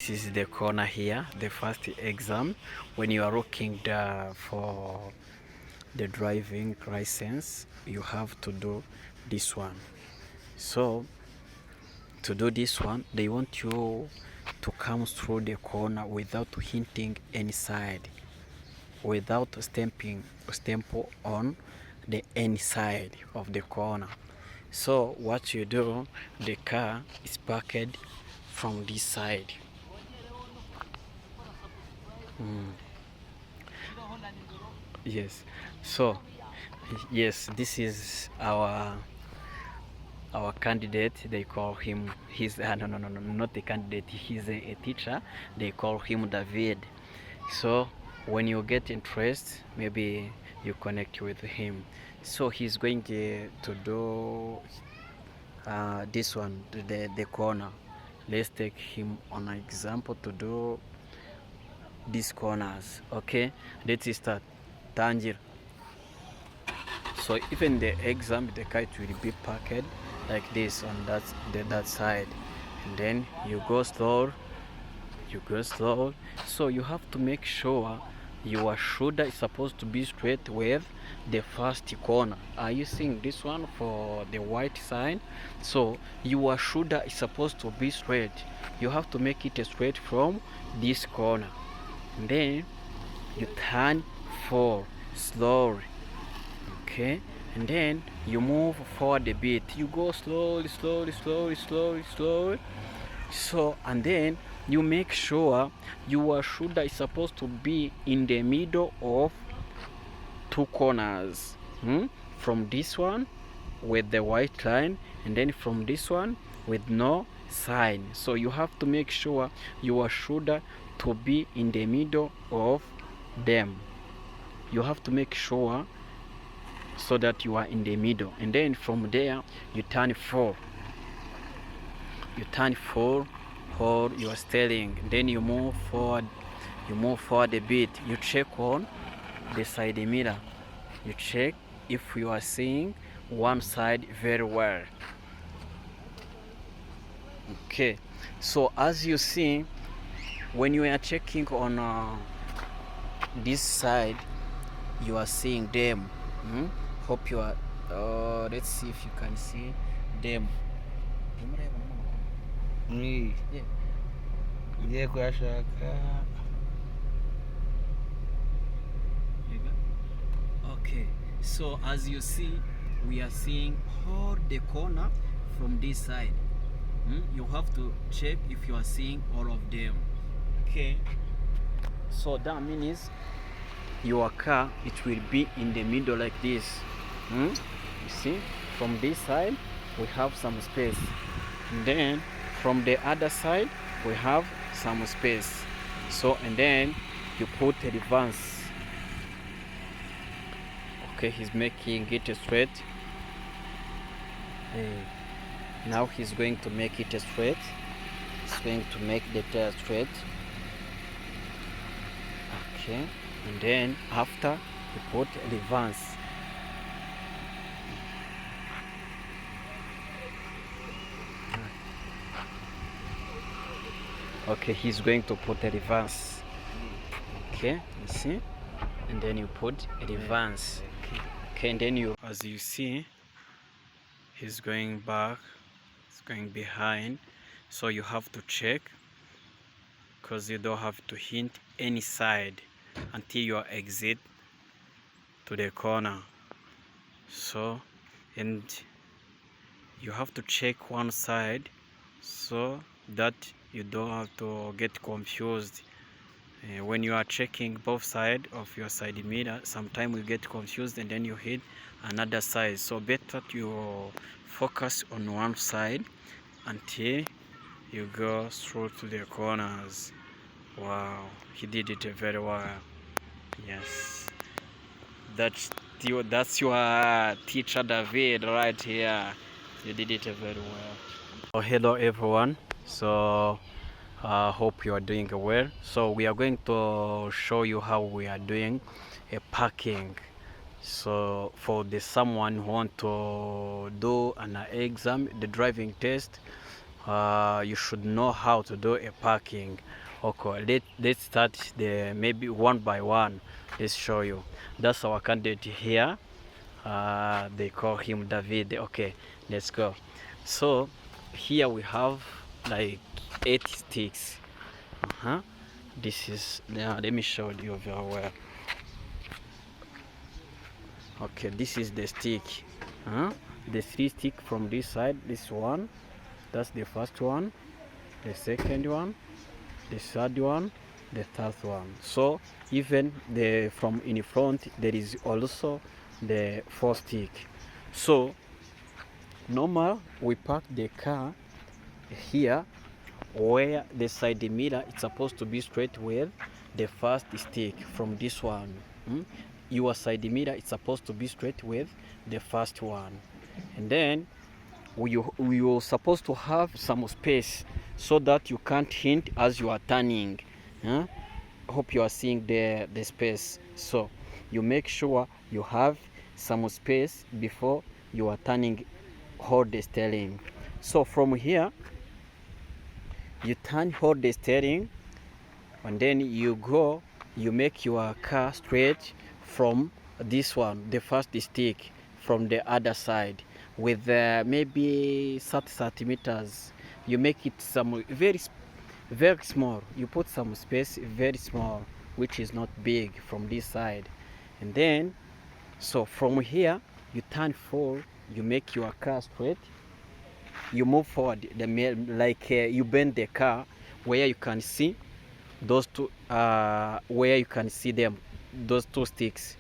This is the corner here, the first exam. When you are looking for the driving license, you have to do this one. So to do this one, they want you to come through the corner without hinting any side, without stamp on the any side of the corner. So what you do, the car is parked from this side. Yes. So yes, this is our candidate. They call him, he's no, not a candidate, he's a teacher. They call him David. So when you get interest, maybe you connect with him. So he's going to do this one, the corner. Let's take him on an example to do these corners. Okay, let's start. Tangira. So even the exam, the kite will be parked like this on that side, and then you go slow. So you have to make sure your shoulder is supposed to be straight with the first corner. Are you seeing this one for the white side? So your shoulder is supposed to be straight. You have to make it straight from this corner, and then you turn forward slowly. Okay, and then you move forward a bit. You go slowly. So, and then you make sure your shoulder is supposed to be in the middle of two corners. From this one with the white line, and then from this one with no sign. So you have to make sure your shoulder to be in the middle of them. You have to make sure so that you are in the middle, and then from there you turn forward. Hold your steering, then you move forward a bit. You check on the side mirror. You check if you are seeing one side very well. Okay, so as you see, when you are checking on this side, you are seeing them. Hope you are let's see if you can see them. Okay, so as you see, we are seeing all the corner from this side. You have to check if you are seeing all of them. Okay, so that means your car, it will be in the middle like this. You see, from this side we have some space, and then from the other side we have some space. So, and then you put a reverse. Okay, he's making it straight. Now he's going to make it straight. He's going to make the tail straight. Okay, and then after you put a reverse. Okay, he's going to put a reverse. Okay, you see, and then you put a reverse. Okay, and then you, as you see, he's going back, he's going behind. So you have to check, because you don't have to hint any side until you exit to the corner. So, and you have to check one side so that you don't have to get confused. When you are checking both sides of your side mirror, sometimes you get confused and then you hit another side. So better you focus on one side until you go through to the corners. Wow, he did it very well. Yes, that's your teacher David right here. You did it very well. Oh, hello everyone. So hope you are doing well. So we are going to show you how we are doing a parking. So for someone who want to do an exam, the driving test, you should know how to do a parking. Okay, let's start the maybe one by one. Let's show you. That's our candidate here. They call him David. Okay, let's go. So here we have like 8 sticks. This is, let me show you very well. Okay, this is the stick. The 3 stick from this side. This one, that's the first one, the second one, the third one, the third one. So even the from in front there is also the 4 stick. So normal we park the car here where the side mirror is supposed to be straight with the first stick from this one. Your side mirror is supposed to be straight with the first one, and then you're supposed to have some space so that you can't hint as you are turning. Hope you are seeing the space. So you make sure you have some space before you are turning, hold the steering. So from here you turn, hold the steering, and then you make your car straight from this one, the first stick, from the other side with maybe 30 centimeters. You make it some very small. You put some space very small, which is not big, from this side. And then so from here you turn forward, you make your car straight, you move forward you bend the car where you can see those two, where you can see them, those 2 sticks.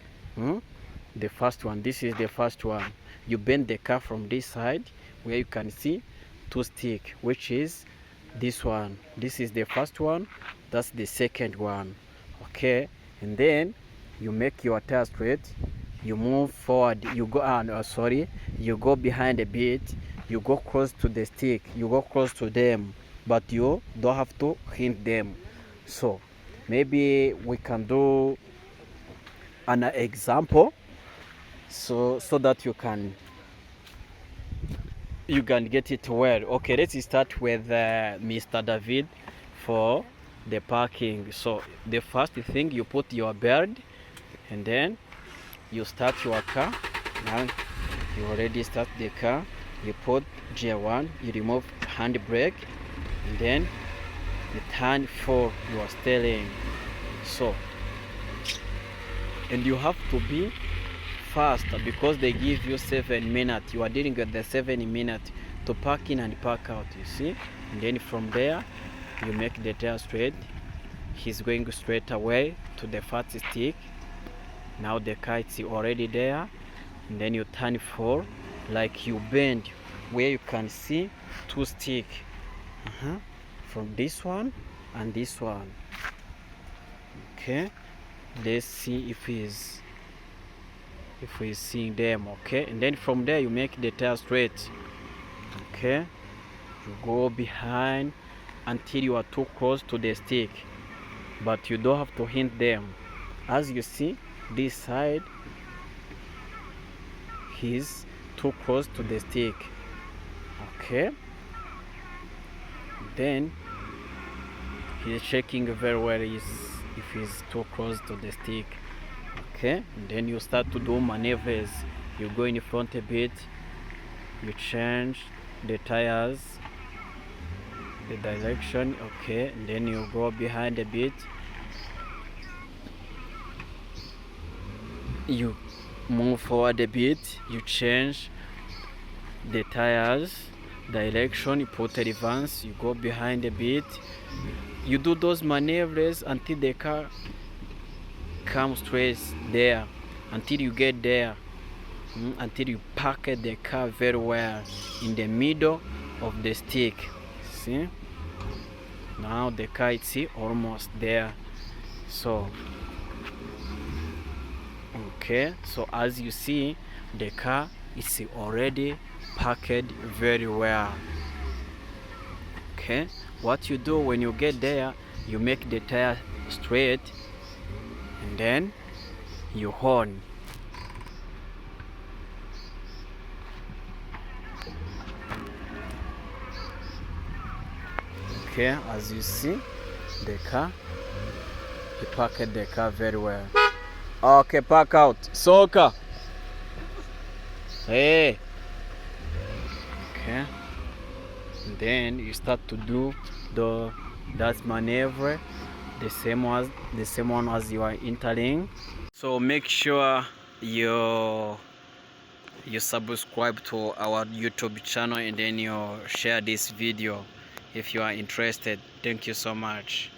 The first one, this is the first one. You bend the car from this side where you can see 2 sticks, which is this one. This is the first one, that's the second one. Okay, and then you make your tire straight, you move forward, you go behind a bit, you go close to the stick, you go close to them, but you don't have to hint them. So maybe we can do an example so that you can get it well. Okay, let's start with Mr. David for the parking. So the first thing, you put your belt, and then you start your car. Now you already start the car, you put gear 1, you remove handbrake, and then you turn for your steering. So, and you have to be fast because they give you 7 minutes. You are dealing with the 7 minutes to park in and park out, you see. And then from there you make the tire straight. He's going straight away to the first stick. Now the car is already there, and then you turn forward, like you bend where you can see 2 sticks from this one and this one. Okay, let's see if we're seeing them. Okay, and then from there you make the tire straight. Okay, you go behind until you are too close to the stick, but you don't have to hint them. As you see, this side he's too close to the stick. Okay, then he's checking very well if he's too close to the stick. Okay, and then you start to do maneuvers. You go in front a bit, you change the tires, the direction. Okay, and then you go behind a bit, you move forward a bit, you change the tires direction, you put a reverse, you go behind a bit, you do those maneuvers until the car comes straight there, until you get there, until you park the car very well in the middle of the stick. See, now the car is almost there. So okay, so as you see, the car is already parked very well. Okay, what you do when you get there, you make the tire straight, and then you horn. Okay, as you see the car, he parked the car very well. Okay, park out. Soka. Hey. Okay. And then you start to do that maneuver, the same one as you are entering. So make sure you subscribe to our YouTube channel, and then you share this video if you are interested. Thank you so much.